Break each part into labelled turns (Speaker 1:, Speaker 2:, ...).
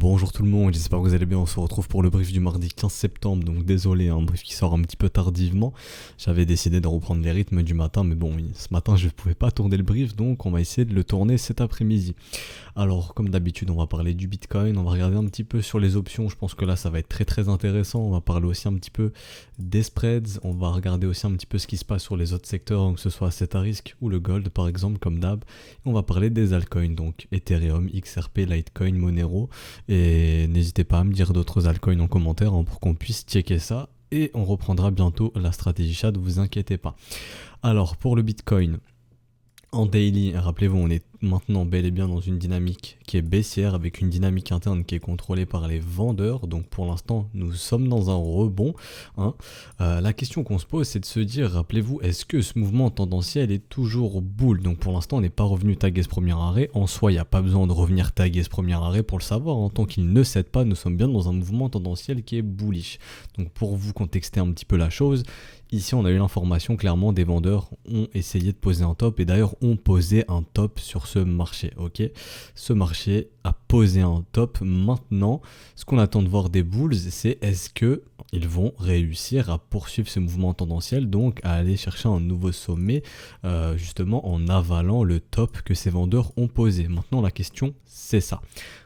Speaker 1: Bonjour tout le monde, j'espère que vous allez bien. On se retrouve pour le brief du mardi 15 septembre. Donc désolé, un brief qui sort un petit peu tardivement. J'avais décidé de reprendre les rythmes du matin, mais bon, oui, ce matin je ne pouvais pas tourner le brief, donc on va essayer de le tourner cet après-midi. Alors, comme d'habitude, on va parler du Bitcoin, on va regarder un petit peu sur les options. Je pense que là ça va être très très intéressant. On va parler aussi un petit peu des spreads, on va regarder aussi un petit peu ce qui se passe sur les autres secteurs, que ce soit Asset à risque ou le gold par exemple, comme d'hab. On va parler des altcoins, donc Ethereum, XRP, Litecoin, Monero. Et n'hésitez pas à me dire d'autres altcoins en commentaire pour qu'on puisse checker ça. Et on reprendra bientôt la stratégie chat, ne vous inquiétez pas. Alors pour le Bitcoin, en daily, rappelez-vous, on est maintenant bel et bien dans une dynamique qui est baissière avec une dynamique interne qui est contrôlée par les vendeurs. Donc pour l'instant, nous sommes dans un rebond. La question qu'on se pose, c'est de se dire, rappelez-vous, est-ce que ce mouvement tendanciel est toujours bull? Donc pour l'instant, on n'est pas revenu taguer ce premier arrêt. En soi, il n'y a pas besoin de revenir taguer ce premier arrêt pour le savoir. En tant qu'il ne cède pas, nous sommes bien dans un mouvement tendanciel qui est bullish. Donc pour vous contexter un petit peu la chose, ici, on a eu l'information, clairement, des vendeurs ont essayé de poser un top et d'ailleurs ont posé un top sur ce marché, ok. Ce marché a posé un top. Maintenant, ce qu'on attend de voir des bulls, c'est est-ce que ils vont réussir à poursuivre ce mouvement tendanciel, donc à aller chercher un nouveau sommet, justement en avalant le top que ces vendeurs ont posé. Maintenant, la question, c'est ça.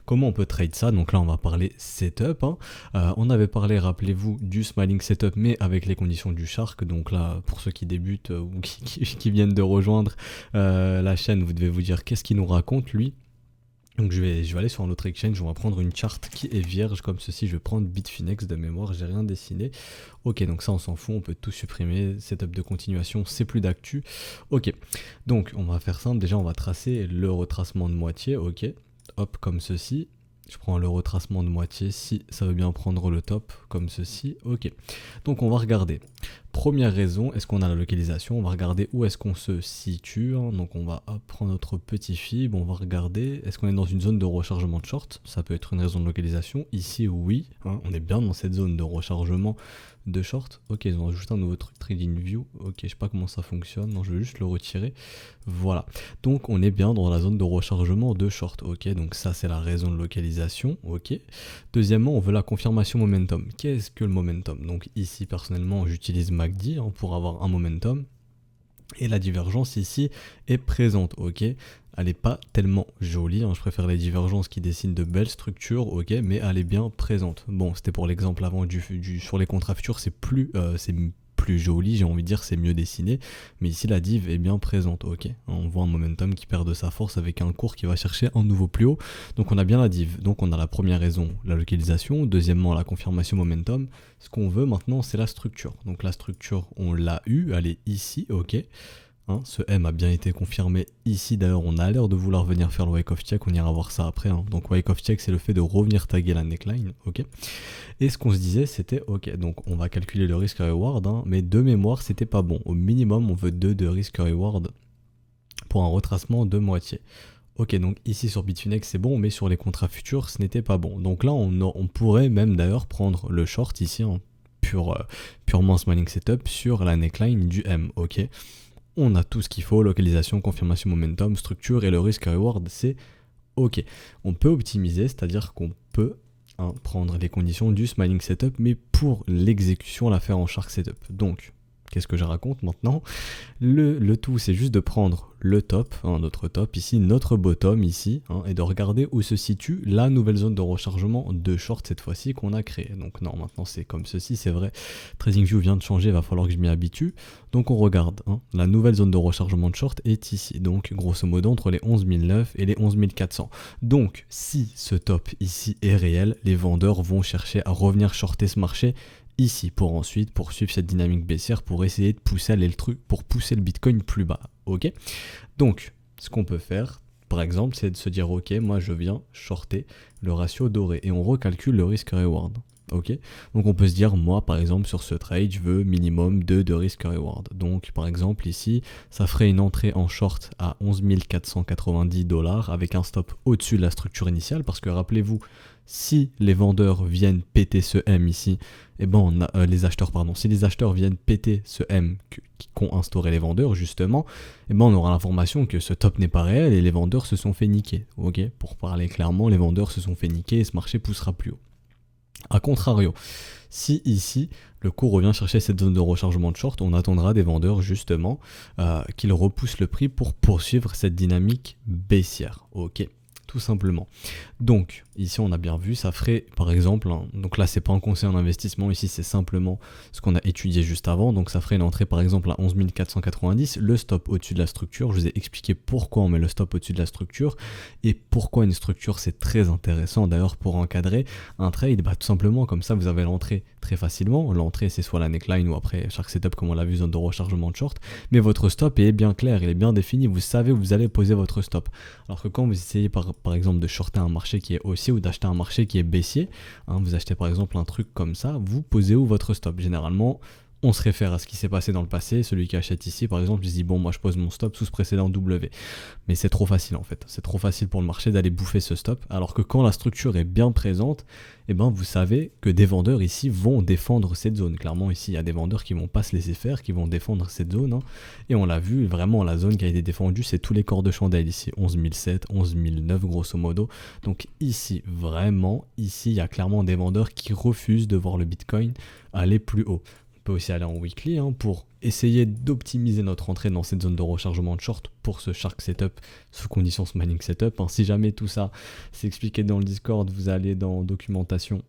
Speaker 1: Comment on peut trade ça? Donc là, on va parler setup. On avait parlé, rappelez-vous, du smiling setup, mais avec les conditions du shark. Donc là, pour ceux qui débutent ou qui viennent de rejoindre la chaîne, vous devez vous dire qu'est-ce qu'il nous raconte, lui. Donc je vais aller sur un autre exchange, on va prendre une charte qui est vierge comme ceci, je vais prendre Bitfinex de mémoire, j'ai rien dessiné. Ok, donc ça on s'en fout, on peut tout supprimer, setup de continuation, c'est plus d'actu. Ok, donc on va faire simple, déjà on va tracer le retracement de moitié, ok, hop comme ceci. Je prends le retracement de moitié si ça veut bien prendre le top comme ceci, ok. Donc on va regarder. Première raison, est-ce qu'on a la localisation? On va regarder où est-ce qu'on se situe. Donc on va prendre notre petit fib, on va regarder, est-ce qu'on est dans une zone de rechargement de short? Ça peut être une raison de localisation. Ici, oui, on est bien dans cette zone de rechargement de short. Ok, ils ont ajouté un nouveau truc, Trading View. Ok, je sais pas comment ça fonctionne, non, je vais juste le retirer. Voilà, donc on est bien dans la zone de rechargement de short. Ok, donc ça c'est la raison de localisation. Ok, deuxièmement, on veut la confirmation momentum. Qu'est-ce que le momentum? Donc ici, personnellement, j'utilise MACD pour avoir un momentum. Et la divergence ici est présente, ok. Elle n'est pas tellement jolie, je préfère les divergences qui dessinent de belles structures, ok, mais elle est bien présente. Bon, c'était pour l'exemple avant sur les contrats futurs, c'est plus joli, j'ai envie de dire, c'est mieux dessiné, mais ici la div est bien présente, ok. On voit un momentum qui perd de sa force avec un cours qui va chercher un nouveau plus haut, donc on a bien la div. Donc on a la première raison, la localisation, deuxièmement la confirmation momentum. Ce qu'on veut maintenant, c'est la structure. Donc la structure, on l'a eu, elle est ici, ok. Ce M a bien été confirmé ici, d'ailleurs on a l'air de vouloir venir faire le wake of check, on ira voir ça après. Donc wake of check, c'est le fait de revenir taguer la neckline, ok. Et ce qu'on se disait, c'était ok, donc on va calculer le risk reward, mais de mémoire c'était pas bon. Au minimum on veut 2 de risk reward pour un retracement de moitié. Ok, donc ici sur Bitfinex c'est bon, mais sur les contrats futurs ce n'était pas bon. Donc là on pourrait même d'ailleurs prendre le short ici, purement smiling setup sur la neckline du M, ok. On a tout ce qu'il faut, localisation, confirmation momentum, structure, et le risk reward c'est ok. On peut optimiser, c'est-à-dire qu'on peut prendre les conditions du smiling setup, mais pour l'exécution la faire en shark setup. Donc qu'est-ce que je raconte maintenant? Le tout, c'est juste de prendre le top, notre top ici, notre bottom ici, et de regarder où se situe la nouvelle zone de rechargement de short cette fois-ci qu'on a créée. Donc non, maintenant c'est comme ceci, c'est vrai. TradingView vient de changer, il va falloir que je m'y habitue. Donc on regarde, la nouvelle zone de rechargement de short est ici. Donc grosso modo entre les 11 009 et les 11 400. Donc si ce top ici est réel, les vendeurs vont chercher à revenir shorter ce marché ici pour ensuite poursuivre cette dynamique baissière pour essayer de pousser pour pousser le Bitcoin plus bas, ok. Donc ce qu'on peut faire par exemple c'est de se dire ok, moi je viens shorter le ratio doré et on recalcule le risk reward. Ok, donc on peut se dire, moi par exemple sur ce trade, je veux minimum 2 de risk reward. Donc par exemple ici, ça ferait une entrée en short à 11 490 $ avec un stop au-dessus de la structure initiale. Parce que rappelez-vous, si les vendeurs viennent péter ce M ici, et ben les acheteurs, pardon, si les acheteurs viennent péter ce M qu'ont instauré les vendeurs justement, et ben on aura l'information que ce top n'est pas réel et les vendeurs se sont fait niquer. Ok, pour parler clairement, les vendeurs se sont fait niquer et ce marché poussera plus haut. A contrario, si ici le cours revient chercher cette zone de rechargement de short, on attendra des vendeurs justement qu'ils repoussent le prix pour poursuivre cette dynamique baissière. Ok, tout simplement. Donc ici on a bien vu, ça ferait par exemple, donc là c'est pas un conseil en investissement, ici c'est simplement ce qu'on a étudié juste avant, donc ça ferait une entrée par exemple à 11 490, le stop au-dessus de la structure. Je vous ai expliqué pourquoi on met le stop au-dessus de la structure et pourquoi une structure c'est très intéressant d'ailleurs pour encadrer un trade. Tout simplement comme ça vous avez l'entrée très facilement, l'entrée c'est soit la neckline ou après chaque setup comme on l'a vu, zone de rechargement de short, mais votre stop est bien clair, il est bien défini, vous savez où vous allez poser votre stop. Alors que quand vous essayez par exemple de shorter un marché qui est haussier ou d'acheter un marché qui est baissier, vous achetez par exemple un truc comme ça, vous posez où votre stop? Généralement on se réfère à ce qui s'est passé dans le passé. Celui qui achète ici par exemple, il se dit bon, moi je pose mon stop sous ce précédent W, mais c'est trop facile en fait, c'est trop facile pour le marché d'aller bouffer ce stop, alors que quand la structure est bien présente, et vous savez que des vendeurs ici vont défendre cette zone. Clairement ici il y a des vendeurs qui vont pas se laisser faire, qui vont défendre cette zone, et on l'a vu vraiment, la zone qui a été défendue c'est tous les corps de chandelle ici, 11 007, 11 009 grosso modo. Donc ici vraiment, ici il y a clairement des vendeurs qui refusent de voir le Bitcoin aller plus haut. On peut aussi aller en weekly pour essayer d'optimiser notre entrée dans cette zone de rechargement de short pour ce Shark Setup sous conditions Mining Setup. Si jamais tout ça c'est expliqué dans le Discord, vous allez dans documentation,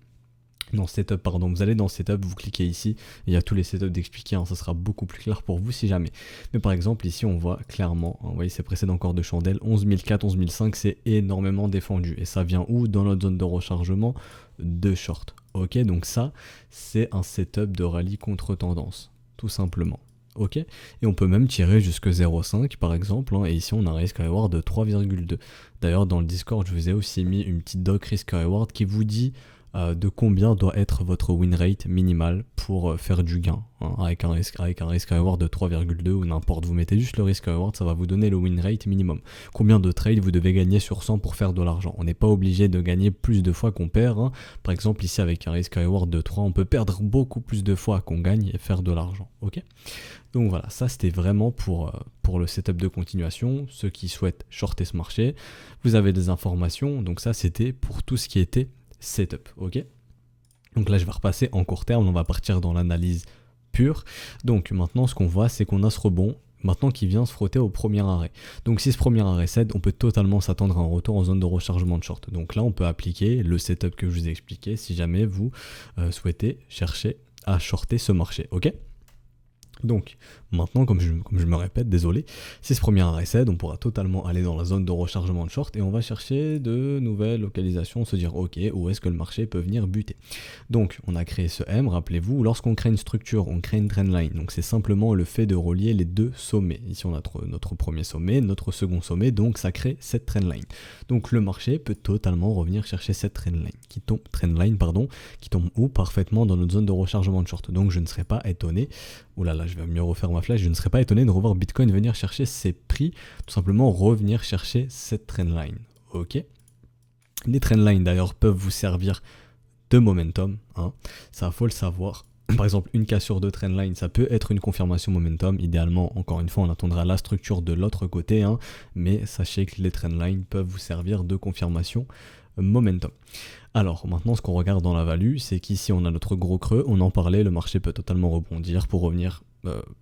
Speaker 1: dans setup pardon, vous allez dans setup, vous cliquez ici, il y a tous les setups d'expliquer, ça sera beaucoup plus clair pour vous si jamais. Mais par exemple ici on voit clairement, vous voyez ces précédents corps de chandelle, 11 004, 11 005 c'est énormément défendu et ça vient où? Dans notre zone de rechargement de short. Ok, donc ça c'est un setup de rallye contre tendance, tout simplement. Ok, et on peut même tirer jusque 0,5 par exemple, et ici on a un risk reward de 3,2. D'ailleurs dans le Discord je vous ai aussi mis une petite doc risk reward qui vous dit de combien doit être votre win rate minimal pour faire du gain, avec un risk reward de 3,2 ou n'importe, vous mettez juste le risk reward, ça va vous donner le win rate minimum. Combien de trades vous devez gagner sur 100 pour faire de l'argent. On n'est pas obligé de gagner plus de fois qu'on perd, Par exemple ici avec un risk reward de 3, on peut perdre beaucoup plus de fois qu'on gagne et faire de l'argent. Ok, donc voilà, ça c'était vraiment pour le setup de continuation. Ceux qui souhaitent shorter ce marché, vous avez des informations, donc ça c'était pour tout ce qui était setup, ok. Donc là je vais repasser en court terme, on va partir dans l'analyse pure. Donc maintenant ce qu'on voit c'est qu'on a ce rebond maintenant qui vient se frotter au premier arrêt. Donc si ce premier arrêt cède, on peut totalement s'attendre à un retour en zone de rechargement de short. Donc là on peut appliquer le setup que je vous ai expliqué si jamais vous souhaitez chercher à shorter ce marché, ok. Donc maintenant, comme je me répète, désolé, si ce premier arrêt cède, on pourra totalement aller dans la zone de rechargement de short et on va chercher de nouvelles localisations, se dire ok, où est-ce que le marché peut venir buter. Donc on a créé ce M, rappelez-vous, lorsqu'on crée une structure, on crée une trendline, donc c'est simplement le fait de relier les deux sommets. Ici on a notre premier sommet, notre second sommet, donc ça crée cette trendline. Donc le marché peut totalement revenir chercher cette trendline, qui tombe où? Parfaitement dans notre zone de rechargement de short. Donc je ne serais pas étonné, oh là là, je vais mieux refaire ma flèche, je ne serais pas étonné de revoir Bitcoin venir chercher ses prix, tout simplement revenir chercher cette trendline, ok. Les trendlines d'ailleurs peuvent vous servir de momentum, ça faut le savoir. Par exemple, une cassure de trendline, ça peut être une confirmation momentum. Idéalement, encore une fois, on attendra la structure de l'autre côté, mais sachez que les trendlines peuvent vous servir de confirmation momentum. Alors maintenant ce qu'on regarde dans la value, c'est qu'ici on a notre gros creux, on en parlait, le marché peut totalement rebondir pour revenir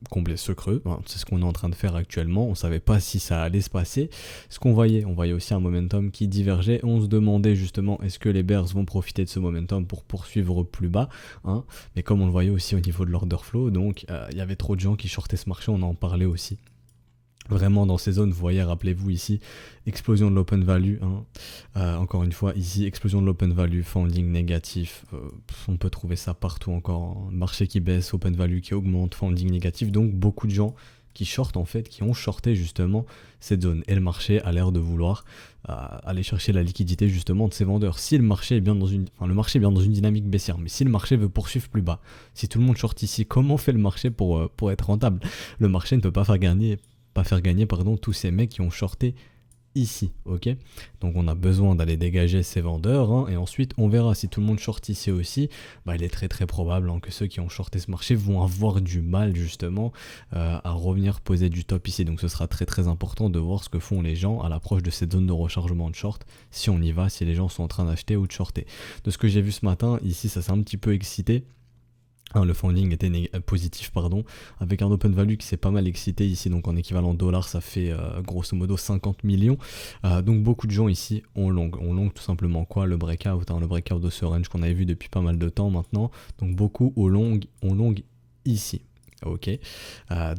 Speaker 1: combler ce creux, c'est ce qu'on est en train de faire actuellement. On savait pas si ça allait se passer. Ce qu'on voyait, on voyait aussi un momentum qui divergeait, on se demandait justement est-ce que les bears vont profiter de ce momentum pour poursuivre plus bas, mais comme on le voyait aussi au niveau de l'order flow, donc il y avait trop de gens qui shortaient ce marché, on en parlait aussi. Vraiment dans ces zones, vous voyez, rappelez-vous ici, explosion de l'open value, encore une fois ici, explosion de l'open value, founding négatif, on peut trouver ça partout encore, marché qui baisse, open value qui augmente, founding négatif, donc beaucoup de gens qui shortent en fait, qui ont shorté justement cette zone. Et le marché a l'air de vouloir aller chercher la liquidité justement de ces vendeurs. Si le marché est bien dans une, enfin, le marché est bien dans une dynamique baissière, mais si le marché veut poursuivre plus bas, si tout le monde short ici, comment fait le marché pour être rentable? Le marché ne peut pas faire gagner, tous ces mecs qui ont shorté ici, ok? Donc on a besoin d'aller dégager ces vendeurs, hein, et ensuite on verra si tout le monde short ici aussi. Il est très probable, hein, que ceux qui ont shorté ce marché vont avoir du mal justement à revenir poser du top ici. Donc ce sera très important de voir ce que font les gens à l'approche de cette zone de rechargement de short, si on y va, si les gens sont en train d'acheter ou de shorter. De ce que j'ai vu ce matin, ici ça s'est un petit peu excité. Le funding était positif, avec un open value qui s'est pas mal excité ici, donc en équivalent dollar ça fait grosso modo 50 millions. Donc beaucoup de gens ici ont long tout simplement quoi, le breakout, le breakout de ce range qu'on avait vu depuis pas mal de temps maintenant. Donc beaucoup ont long ici. Ok,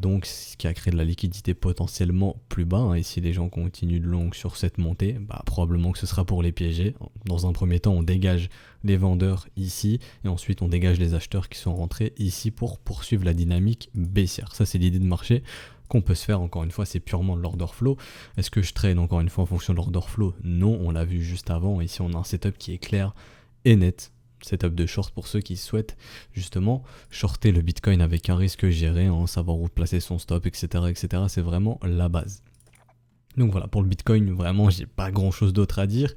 Speaker 1: donc ce qui a créé de la liquidité potentiellement plus bas, hein. Et si les gens continuent de long sur cette montée, probablement que ce sera pour les piéger. Dans un premier temps, on dégage les vendeurs ici, et ensuite on dégage les acheteurs qui sont rentrés ici pour poursuivre la dynamique baissière. Ça c'est l'idée de marché qu'on peut se faire. Encore une fois, c'est purement de l'order flow. Est-ce que je trade encore une fois en fonction de l'order flow? Non, on l'a vu juste avant. Ici on a un setup qui est clair et net. Setup de short pour ceux qui souhaitent justement shorter le Bitcoin avec un risque géré, hein, savoir où placer son stop, etc. C'est vraiment la base. Donc voilà, pour le Bitcoin, vraiment, j'ai pas grand chose d'autre à dire,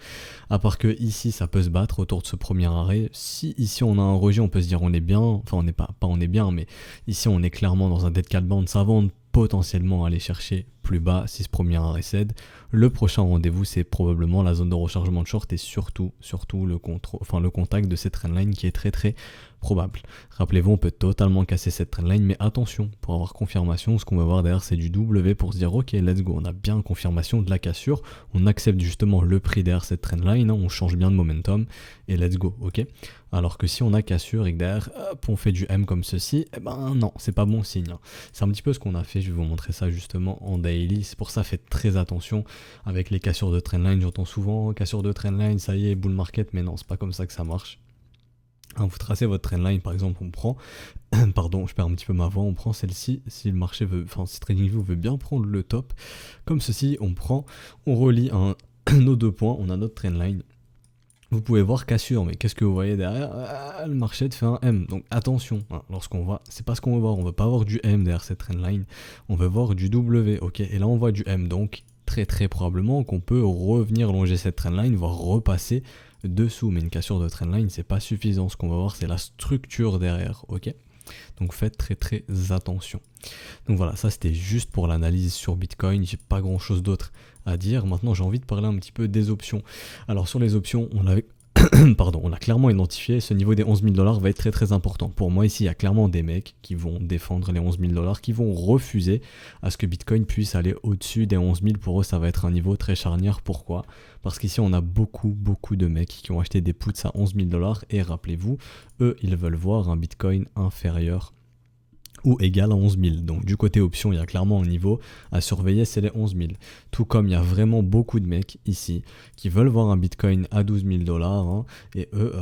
Speaker 1: à part que ici, ça peut se battre autour de ce premier arrêt. Si ici on a un rejet, on peut se dire on est bien, enfin on n'est pas on est bien, mais ici on est clairement dans un dead cat band, ça va potentiellement aller chercher plus bas si ce premier arrêt cède. Le prochain rendez-vous, c'est probablement la zone de rechargement de short et surtout le contact de cette trendline qui est très probable. Rappelez-vous, on peut totalement casser cette trendline, mais attention, pour avoir confirmation, ce qu'on va voir derrière c'est du W pour se dire ok, let's go, on a bien confirmation de la cassure, on accepte justement le prix derrière cette trendline, hein, on change bien de momentum et let's go, ok. Alors que si on a cassure et que derrière, hop, on fait du M comme ceci, non, c'est pas bon signe, hein. C'est un petit peu ce qu'on a fait, je vais vous montrer ça justement en daily. C'est pour ça, faites très attention avec les cassures de trendline. J'entends souvent cassure de trendline, ça y est, bull market, mais non, c'est pas comme ça que ça marche. Vous tracez votre trendline, par exemple, on prend, pardon, je perds un petit peu ma voix, on prend celle-ci, si le marché veut, si TradingView veut bien prendre le top, comme ceci, on relie nos deux points, on a notre trendline. Vous pouvez voir cassure, mais qu'est-ce que vous voyez derrière? Le marché te fait un M. Donc attention, hein, lorsqu'on voit, c'est pas ce qu'on veut voir. On veut pas voir du M derrière cette trendline. On veut voir du W, ok. Et là on voit du M, donc très probablement qu'on peut revenir longer cette trendline, voire repasser dessous. Mais une cassure de trendline, c'est pas suffisant. Ce qu'on va voir, c'est la structure derrière, ok. Donc faites très attention. Donc voilà, ça c'était juste pour l'analyse sur Bitcoin. J'ai pas grand chose d'autre à dire. Maintenant j'ai envie de parler un petit peu des options. Alors sur les options, on a clairement identifié ce niveau des 11 000 $ va être très important. Pour moi ici il y a clairement des mecs qui vont défendre les 11 000 $, qui vont refuser à ce que Bitcoin puisse aller au-dessus des 11 000. Pour eux ça va être un niveau très charnière. Pourquoi? Parce qu'ici on a beaucoup de mecs qui ont acheté des puts à 11 000 $ et rappelez-vous, eux ils veulent voir un Bitcoin inférieur ou égal à 11 000. Donc du côté option, il y a clairement un niveau à surveiller, c'est les 11 000. Tout comme il y a vraiment beaucoup de mecs ici qui veulent voir un Bitcoin à 12 000 $, hein, et eux,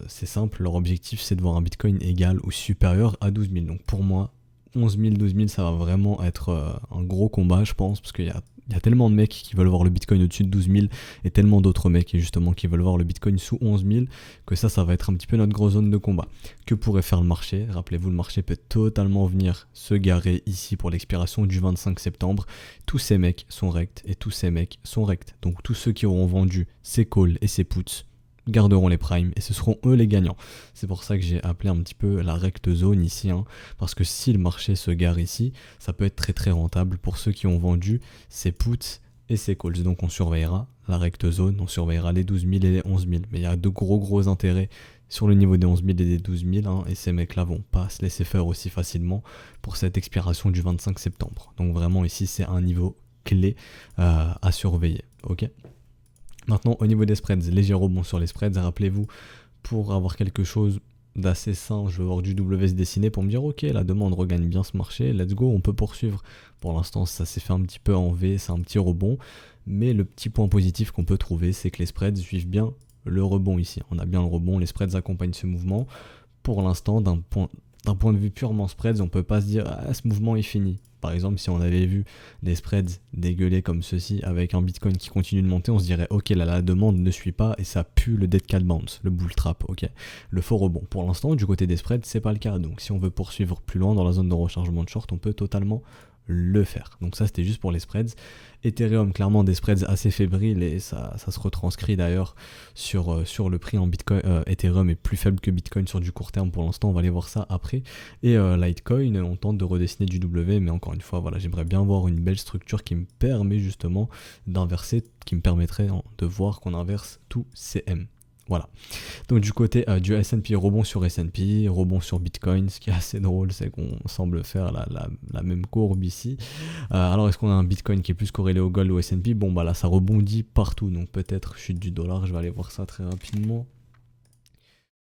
Speaker 1: c'est simple, leur objectif c'est de voir un Bitcoin égal ou supérieur à 12 000. Donc pour moi, 11 000, 12 000, ça va vraiment être un gros combat, je pense, parce qu'il y a tellement de mecs qui veulent voir le Bitcoin au-dessus de 12 000 et tellement d'autres mecs justement qui veulent voir le Bitcoin sous 11 000 que ça va être un petit peu notre grosse zone de combat. Que pourrait faire le marché? Rappelez-vous, le marché peut totalement venir se garer ici pour l'expiration du 25 septembre. Tous ces mecs sont rects et tous ces mecs sont rects. Donc tous ceux qui auront vendu ces calls et ces puts garderont les primes et ce seront eux les gagnants. C'est pour ça que j'ai appelé un petit peu la recte zone ici, hein, parce que si le marché se gare ici, ça peut être très rentable pour ceux qui ont vendu ces puts et ces calls. Donc on surveillera la recte zone, on surveillera les 12 000 et les 11 000. Mais il y a de gros intérêts sur le niveau des 11 000 et des 12 000, hein, et ces mecs-là vont pas se laisser faire aussi facilement pour cette expiration du 25 septembre. Donc vraiment ici c'est un niveau clé à surveiller, ok. Maintenant, au niveau des spreads, léger rebond sur les spreads. Rappelez-vous, pour avoir quelque chose d'assez sain, je vais voir du W se dessiner pour me dire ok, la demande regagne bien ce marché, let's go, on peut poursuivre. Pour l'instant, ça s'est fait un petit peu en V, c'est un petit rebond. Mais le petit point positif qu'on peut trouver, c'est que les spreads suivent bien le rebond ici. On a bien le rebond, les spreads accompagnent ce mouvement. Pour l'instant, d'un point de vue purement spreads, on peut pas se dire ah, ce mouvement est fini. Par exemple, si on avait vu des spreads dégueuler comme ceci avec un Bitcoin qui continue de monter, on se dirait ok, là la demande ne suit pas et ça pue le dead cat bounce, le bull trap, ok, le faux rebond. Pour l'instant, du côté des spreads, c'est pas le cas. Donc si on veut poursuivre plus loin dans la zone de rechargement de short, on peut totalement le faire. Donc ça c'était juste pour les spreads. Ethereum, clairement des spreads assez fébriles et ça se retranscrit d'ailleurs sur le prix en Bitcoin. Ethereum est plus faible que Bitcoin sur du court terme pour l'instant, on va aller voir ça après. Et Litecoin, on tente de redessiner du W, mais encore une fois, voilà, j'aimerais bien voir une belle structure qui me permet justement d'inverser, qui me permettrait de voir qu'on inverse tous ces M. Voilà. Donc du côté du S&P, rebond sur S&P, rebond sur Bitcoin. Ce qui est assez drôle, c'est qu'on semble faire la même courbe ici. Alors est-ce qu'on a un Bitcoin qui est plus corrélé au gold ou au S&P? Bon bah là ça rebondit partout, donc peut-être chute du dollar, je vais aller voir ça très rapidement.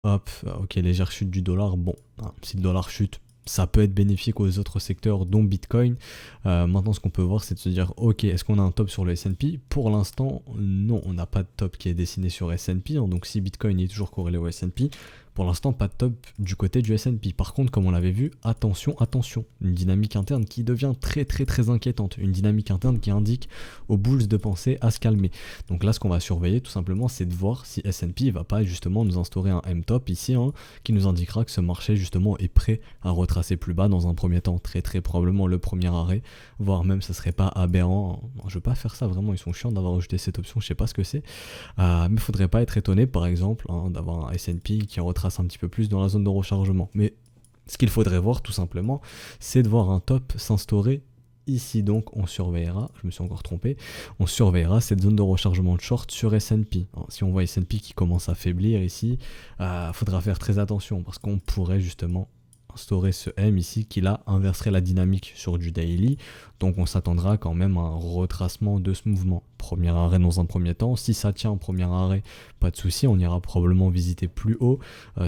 Speaker 1: Hop, ok, légère chute du dollar. Bon, si le dollar chute, ça peut être bénéfique aux autres secteurs dont Bitcoin. Maintenant ce qu'on peut voir c'est de se dire ok, est-ce qu'on a un top sur le S&P? Pour l'instant non, on n'a pas de top qui est dessiné sur S&P, hein, donc si Bitcoin est toujours corrélé au S&P, pour l'instant pas de top du côté du S&P. Par contre comme on l'avait vu, attention, une dynamique interne qui devient très inquiétante, une dynamique interne qui indique aux bulls de penser à se calmer. Donc là ce qu'on va surveiller tout simplement c'est de voir si S&P va pas justement nous instaurer un M-top ici, hein, qui nous indiquera que ce marché justement est prêt à retracer plus bas dans un premier temps, très probablement le premier arrêt, voire même ça serait pas aberrant. Non, je veux pas faire ça vraiment, ils sont chiants d'avoir ajouté cette option, je sais pas ce que c'est, mais faudrait pas être étonné par exemple d'avoir un S&P qui retrace un petit peu plus dans la zone de rechargement. Mais ce qu'il faudrait voir tout simplement, c'est de voir un top s'instaurer ici. Donc on surveillera, je me suis encore trompé, on surveillera cette zone de rechargement de short sur S&P. Si on voit S&P qui commence à faiblir ici, faudra faire très attention parce qu'on pourrait justement instaurer ce M ici qui là inverserait la dynamique sur du daily, donc on s'attendra quand même à un retracement de ce mouvement. Premier arrêt dans un premier temps, si ça tient en premier arrêt, pas de souci, on ira probablement visiter plus haut.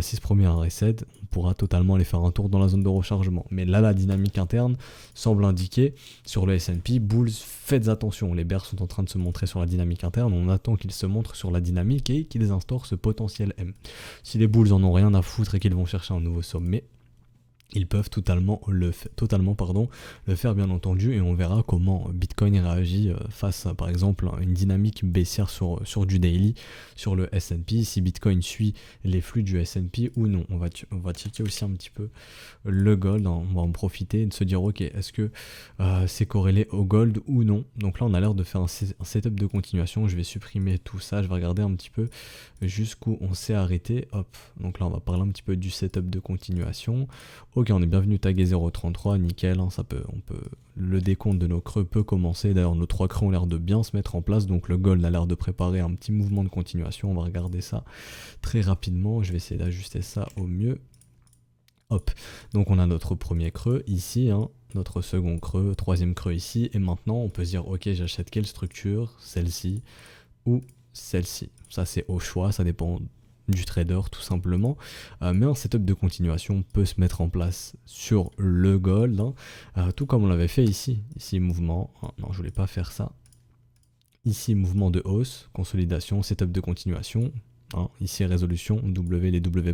Speaker 1: Si ce premier arrêt cède, on pourra totalement aller faire un tour dans la zone de rechargement. Mais là la dynamique interne semble indiquer sur le S&P, bulls, faites attention, les bears sont en train de se montrer sur la dynamique interne, on attend qu'ils se montrent sur la dynamique et qu'ils instaurent ce potentiel M. Si les bulls en ont rien à foutre et qu'ils vont chercher un nouveau sommet, ils peuvent totalement le faire bien entendu, et on verra comment Bitcoin réagit face à par exemple une dynamique baissière sur du daily, sur le S&P, si Bitcoin suit les flux du S&P ou non. On va checker aussi un petit peu le gold, hein. On va en profiter et de se dire ok, est-ce que c'est corrélé au gold ou non. Donc là on a l'air de faire un setup de continuation, je vais supprimer tout ça, je vais regarder un petit peu jusqu'où on s'est arrêté. Hop, donc là on va parler un petit peu du setup de continuation. Ok, on est bienvenu tagué 0.33, nickel, hein, le décompte de nos creux peut commencer. D'ailleurs nos 3 creux ont l'air de bien se mettre en place, donc le gold a l'air de préparer un petit mouvement de continuation. On va regarder ça très rapidement, je vais essayer d'ajuster ça au mieux. Hop, donc on a notre premier creux ici, hein, notre second creux, troisième creux ici, et maintenant on peut se dire ok, j'achète quelle structure, celle-ci ou celle-ci. Ça c'est au choix, ça dépend du trader tout simplement, mais un setup de continuation peut se mettre en place sur le gold, hein, tout comme on l'avait fait ici mouvement, non je voulais pas faire ça, ici mouvement de hausse, consolidation, setup de continuation, hein, ici résolution, W, les W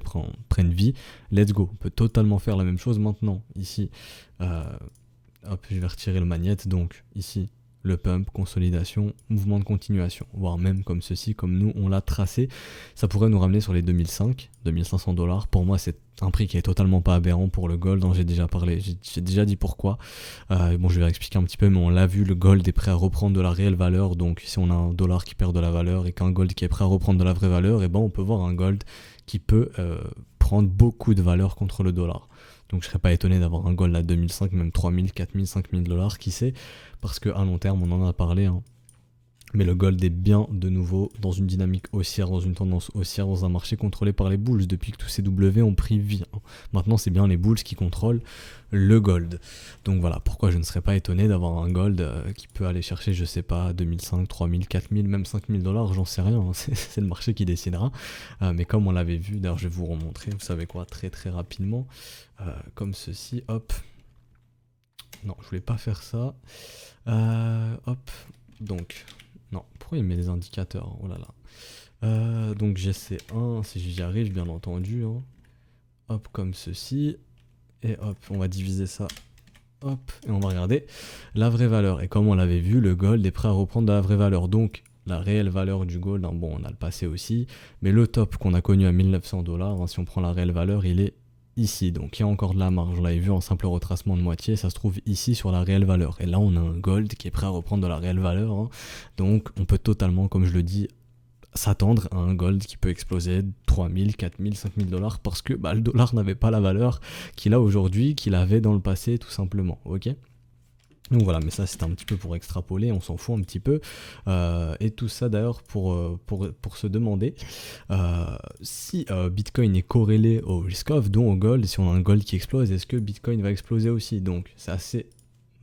Speaker 1: prennent vie, let's go, on peut totalement faire la même chose maintenant, ici, hop je vais retirer le magnète, donc ici le pump, consolidation, mouvement de continuation, voire même comme ceci, comme nous on l'a tracé, ça pourrait nous ramener sur les 2005, 2500 $. Pour moi c'est un prix qui est totalement pas aberrant pour le gold, hein, j'ai déjà parlé, j'ai déjà dit pourquoi. Bon je vais expliquer un petit peu, mais on l'a vu, le gold est prêt à reprendre de la réelle valeur, donc si on a un dollar qui perd de la valeur et qu'un gold qui est prêt à reprendre de la vraie valeur, et ben on peut voir un gold qui peut prendre beaucoup de valeur contre le dollar. Donc je serais pas étonné d'avoir un gold à 2005, même 3000, 4000, 5000 $, qui sait, parce qu'à long terme, on en a parlé, hein. Mais le gold est bien de nouveau dans une dynamique haussière, dans une tendance haussière, dans un marché contrôlé par les bulls depuis que tous ces W ont pris vie, hein. Maintenant c'est bien les bulls qui contrôlent le gold. Donc voilà, pourquoi je ne serais pas étonné d'avoir un gold qui peut aller chercher, je sais pas, 2005, 3000, 4000, même 5000 $, j'en sais rien, hein. C'est le marché qui décidera. Mais comme on l'avait vu, d'ailleurs je vais vous remontrer, vous savez quoi, très rapidement, comme ceci, hop. Non, je voulais pas faire ça. Hop, donc... Non, pourquoi il met des indicateurs? Oh là là. Donc GC1, si j'y arrive, bien entendu, hein. Hop, comme ceci. Et hop, on va diviser ça hop, et on va regarder la vraie valeur. Et comme on l'avait vu, le gold est prêt à reprendre de la vraie valeur. Donc la réelle valeur du gold, hein, bon, on a le passé aussi, mais le top qu'on a connu à 1900$, hein, si on prend la réelle valeur, il est ici. Donc il y a encore de la marge. On l'avait vu en simple retracement de moitié, ça se trouve ici sur la réelle valeur. Et là, on a un gold qui est prêt à reprendre de la réelle valeur. Hein. Donc on peut totalement, comme je le dis, s'attendre à un gold qui peut exploser 3000, 4000, 5000$ parce que le dollar n'avait pas la valeur qu'il a aujourd'hui, qu'il avait dans le passé tout simplement, ok. Donc voilà, mais ça c'était un petit peu pour extrapoler, on s'en fout un petit peu. Et tout ça d'ailleurs pour se demander si Bitcoin est corrélé au risk-off, dont au gold. Si on a un gold qui explose, est-ce que Bitcoin va exploser aussi? Donc c'est assez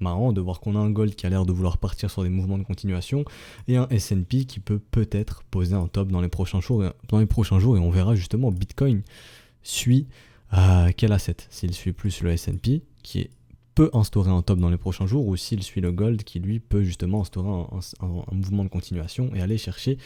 Speaker 1: marrant de voir qu'on a un gold qui a l'air de vouloir partir sur des mouvements de continuation et un S&P qui peut peut-être poser un top dans les prochains jours et on verra justement Bitcoin suit quel asset, s'il suit plus le S&P qui peut instaurer un top dans les prochains jours ou s'il suit le gold qui lui peut justement instaurer un mouvement de continuation et aller chercher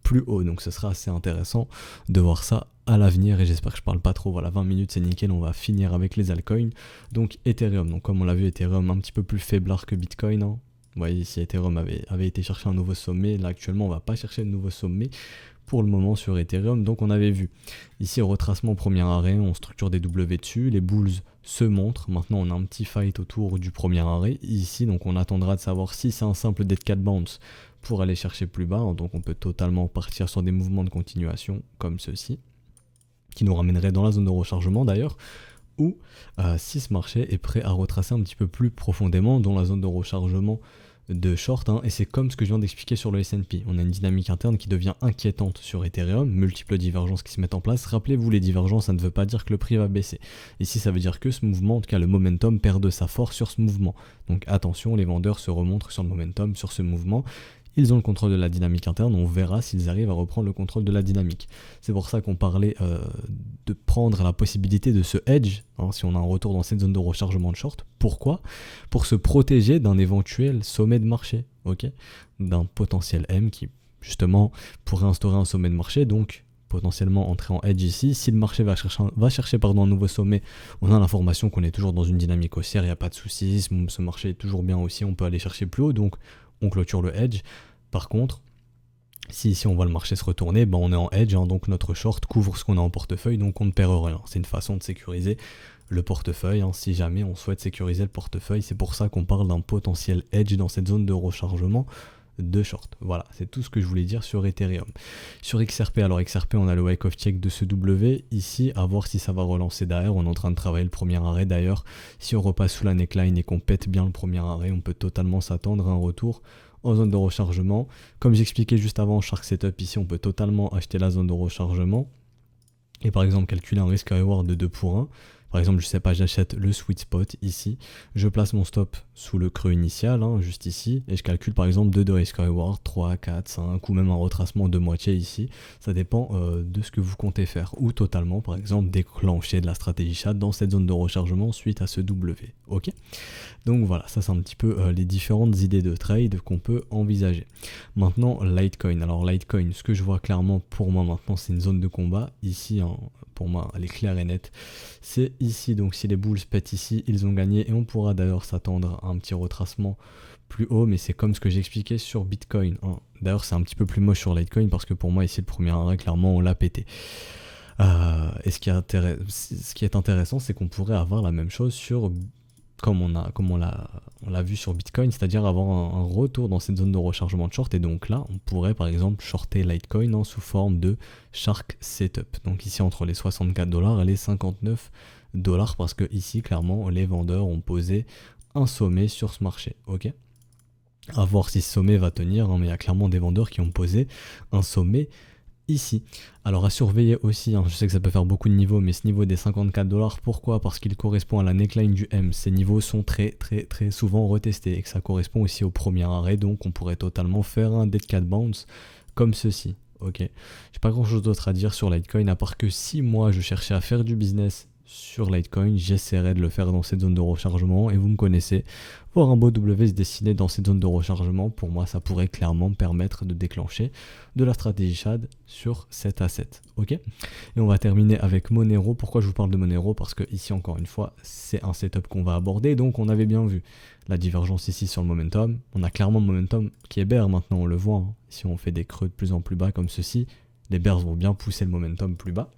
Speaker 1: plus haut. Donc ce sera assez intéressant de voir ça à l'avenir et j'espère que je parle pas trop. Voilà, 20 minutes c'est nickel, on va finir avec les altcoins. Donc Ethereum, donc comme on l'a vu, Ethereum un petit peu plus faiblard que Bitcoin. Hein. Vous voyez ici Ethereum avait été chercher un nouveau sommet, là actuellement on va pas chercher de nouveau sommet pour le moment sur Ethereum. Donc on avait vu ici retracement premier arrêt, on structure des W dessus, les bulls se montrent, maintenant on a un petit fight autour du premier arrêt ici, donc on attendra de savoir si c'est un simple dead cat bounce pour aller chercher plus bas, hein. Donc on peut totalement partir sur des mouvements de continuation comme ceci qui nous ramènerait dans la zone de rechargement d'ailleurs, ou si ce marché est prêt à retracer un petit peu plus profondément dans la zone de rechargement de short, hein, et c'est comme ce que je viens d'expliquer sur le S&P. On a une dynamique interne qui devient inquiétante sur Ethereum, multiples divergences qui se mettent en place. Rappelez-vous, les divergences, ça ne veut pas dire que le prix va baisser. Ici, ça veut dire que ce mouvement, en tout cas le momentum, perd de sa force sur ce mouvement. Donc attention, les vendeurs se remontrent sur le momentum, sur ce mouvement. Ils ont le contrôle de la dynamique interne, on verra s'ils arrivent à reprendre le contrôle de la dynamique. C'est pour ça qu'on parlait de prendre la possibilité de se hedge, hein, si on a un retour dans cette zone de rechargement de short. Pourquoi? Pour se protéger d'un éventuel sommet de marché, ok, d'un potentiel M qui justement pourrait instaurer un sommet de marché, donc potentiellement entrer en hedge ici. Si le marché va chercher un nouveau sommet, on a l'information qu'on est toujours dans une dynamique haussière, il n'y a pas de soucis, ce marché est toujours bien haussier, on peut aller chercher plus haut, donc on clôture le hedge. Par contre, si ici on voit le marché se retourner, on est en hedge, hein, donc notre short couvre ce qu'on a en portefeuille, donc on ne perd rien. C'est une façon de sécuriser le portefeuille, hein, si jamais on souhaite sécuriser le portefeuille. C'est pour ça qu'on parle d'un potentiel hedge dans cette zone de rechargement de short. Voilà, c'est tout ce que je voulais dire sur Ethereum. Sur XRP, alors XRP, on a le wake of check de ce W. Ici, à voir si ça va relancer derrière. On est en train de travailler le premier arrêt d'ailleurs. Si on repasse sous la neckline et qu'on pète bien le premier arrêt, on peut totalement s'attendre à un retour en zone de rechargement. Comme j'expliquais juste avant, Shark Setup, ici on peut totalement acheter la zone de rechargement et par exemple calculer un risk reward de 2 pour 1. Par exemple, je sais pas, j'achète le sweet spot ici, je place mon stop sous le creux initial, hein, juste ici, et je calcule par exemple 2 de risk reward, 3, 4, 5, ou même un retracement de moitié ici. Ça dépend de ce que vous comptez faire, ou totalement par exemple déclencher de la stratégie chat dans cette zone de rechargement suite à ce W, ok. Donc voilà, ça c'est un petit peu les différentes idées de trade qu'on peut envisager. Maintenant, Litecoin. Alors Litecoin, ce que je vois clairement pour moi maintenant, c'est une zone de combat, ici, hein, pour moi elle est claire et nette, c'est ici. Donc si les bulls pètent ici, ils ont gagné et on pourra d'ailleurs s'attendre à un petit retracement plus haut, mais c'est comme ce que j'expliquais sur Bitcoin, hein. D'ailleurs c'est un petit peu plus moche sur Litecoin parce que pour moi ici le premier arrêt, clairement on l'a pété. Et ce qui est intéressant, c'est qu'on pourrait avoir la même chose sur, comme on l'a vu sur Bitcoin, c'est-à-dire avoir un retour dans cette zone de rechargement de short, et donc là on pourrait par exemple shorter Litecoin, hein, sous forme de Shark Setup. Donc ici entre les 64$ et les 59$, parce que ici clairement les vendeurs ont posé un sommet sur ce marché, ok. À voir si ce sommet va tenir, hein, mais il y a clairement des vendeurs qui ont posé un sommet ici. Alors à surveiller aussi, hein, je sais que ça peut faire beaucoup de niveaux, mais ce niveau des 54$, pourquoi? Parce qu'il correspond à la neckline du M. Ces niveaux sont très souvent retestés et que ça correspond aussi au premier arrêt, donc on pourrait totalement faire un dead cat bounce comme ceci, ok. J'ai pas grand chose d'autre à dire sur Litecoin à part que si moi je cherchais à faire du business sur Litecoin, j'essaierai de le faire dans cette zone de rechargement et vous me connaissez, voir un beau W se dessiner dans cette zone de rechargement, pour moi ça pourrait clairement me permettre de déclencher de la stratégie Shad sur cet asset, ok. Et on va terminer avec Monero. Pourquoi je vous parle de Monero? Parce que ici encore une fois c'est un setup qu'on va aborder, donc on avait bien vu la divergence ici sur le momentum, on a clairement le momentum qui est bear maintenant, on le voit, hein. Si on fait des creux de plus en plus bas comme ceci, les bears vont bien pousser le momentum plus bas.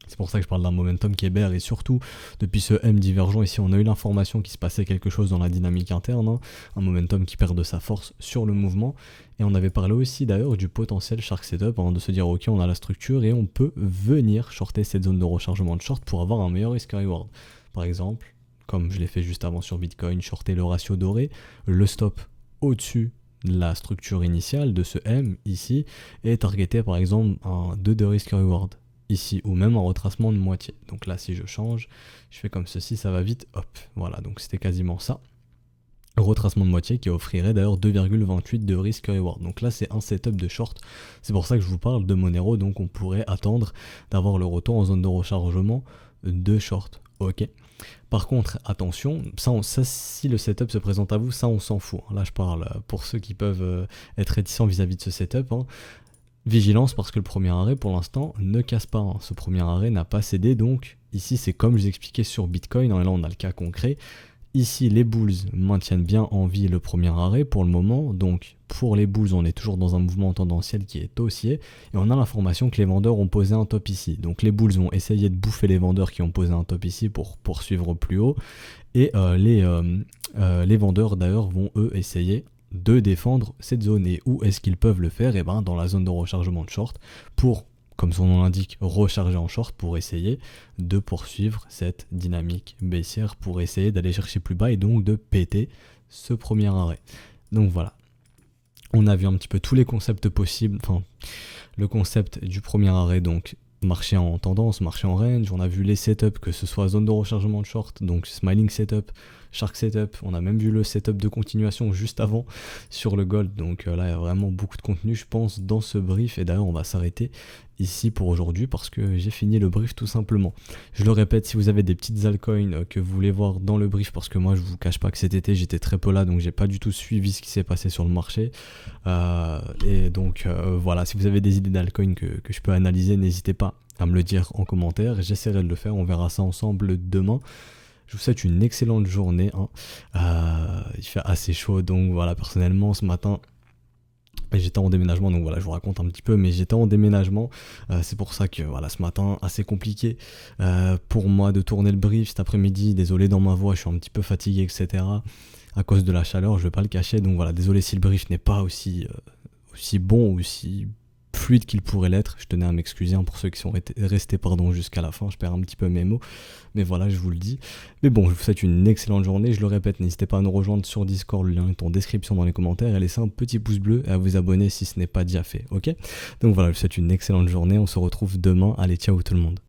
Speaker 1: C'est pour ça que je parle d'un momentum qui est bear, et surtout depuis ce M divergent ici on a eu l'information qu'il se passait quelque chose dans la dynamique interne, hein, un momentum qui perd de sa force sur le mouvement, et on avait parlé aussi d'ailleurs du potentiel shark setup, hein, de se dire ok on a la structure et on peut venir shorter cette zone de rechargement de short pour avoir un meilleur risk reward. Par exemple, comme je l'ai fait juste avant sur Bitcoin, shorter le ratio doré, le stop au-dessus de la structure initiale de ce M ici, et targeter par exemple un 2 de risk reward ici, ou même un retracement de moitié. Donc là si je change, je fais comme ceci, ça va vite, hop, voilà, donc c'était quasiment ça. Retracement de moitié qui offrirait d'ailleurs 2,28 de risk reward. Donc là c'est un setup de short, c'est pour ça que je vous parle de Monero, donc on pourrait attendre d'avoir le retour en zone de rechargement de short, ok. Par contre, attention, ça, si le setup se présente à vous, ça on s'en fout. Là je parle pour ceux qui peuvent être réticents vis-à-vis de ce setup, hein. Vigilance, parce que le premier arrêt pour l'instant ne casse pas, hein. Ce premier arrêt n'a pas cédé, donc ici c'est comme je vous expliquais sur Bitcoin, hein, et là on a le cas concret. Ici les bulls maintiennent bien en vie le premier arrêt pour le moment, donc pour les bulls on est toujours dans un mouvement tendanciel qui est haussier, et on a l'information que les vendeurs ont posé un top ici. Donc les bulls vont essayer de bouffer les vendeurs qui ont posé un top ici pour poursuivre plus haut, et les vendeurs d'ailleurs vont eux essayer de défendre cette zone. Et où est-ce qu'ils peuvent le faire? Et ben dans la zone de rechargement de short, pour, comme son nom l'indique, recharger en short, pour essayer de poursuivre cette dynamique baissière, pour essayer d'aller chercher plus bas et donc de péter ce premier arrêt. Donc voilà, on a vu un petit peu tous les concepts possibles, enfin le concept du premier arrêt, donc marché en tendance, marché en range, on a vu les setups, que ce soit zone de rechargement de short, donc smiling setup, shark setup, on a même vu le setup de continuation juste avant sur le gold, donc là il y a vraiment beaucoup de contenu je pense dans ce brief, et d'ailleurs on va s'arrêter ici pour aujourd'hui parce que j'ai fini le brief tout simplement. Je le répète, si vous avez des petites altcoins que vous voulez voir dans le brief, parce que moi je vous cache pas que cet été j'étais très peu là, donc j'ai pas du tout suivi ce qui s'est passé sur le marché, et donc voilà, si vous avez des idées d'altcoins que je peux analyser, n'hésitez pas à me le dire en commentaire, j'essaierai de le faire, on verra ça ensemble demain. Je vous souhaite une excellente journée, hein. Il fait assez chaud, donc voilà, personnellement ce matin j'étais en déménagement, donc voilà, je vous raconte un petit peu, mais j'étais en déménagement, c'est pour ça que voilà, ce matin assez compliqué pour moi de tourner le brief cet après-midi. Désolé dans ma voix, je suis un petit peu fatigué, etc. à cause de la chaleur, je vais pas le cacher, donc voilà, désolé si le brief n'est pas aussi bon, aussi fluide qu'il pourrait l'être. Je tenais à m'excuser, hein, pour ceux qui sont restés jusqu'à la fin, je perds un petit peu mes mots, mais voilà, je vous le dis. Mais bon, je vous souhaite une excellente journée, je le répète, n'hésitez pas à nous rejoindre sur Discord, le lien est en description dans les commentaires, et à laisser un petit pouce bleu et à vous abonner si ce n'est pas déjà fait, ok? Donc voilà, je vous souhaite une excellente journée, on se retrouve demain, allez ciao tout le monde.